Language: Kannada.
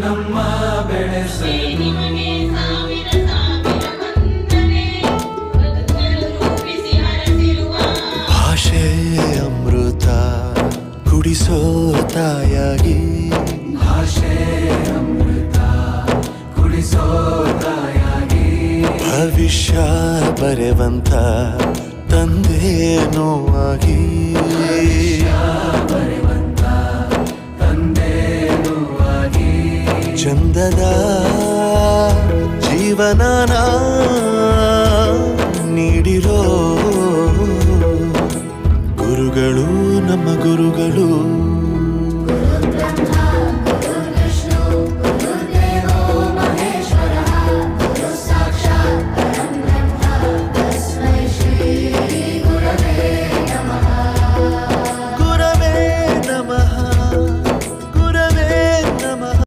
ನಮ್ಮ ಬೆಳೆಸಲು ಭಾಷೆ ಅಮೃತ ಕುಡಿಸೋ ತಾಯಾಗಿ, ಭಾಷೆ ಅಮೃತ ಕುಡಿಸೋ ತಾಯಾಗಿ, ಭವಿಷ್ಯ ಬರೆವಂತ ತಂದೇನೋ ಆಗಿ, ಬರೆವಂತ ತಂದೇನೂ ಆಗಿ, ಚಂದದ ಜೀವನನ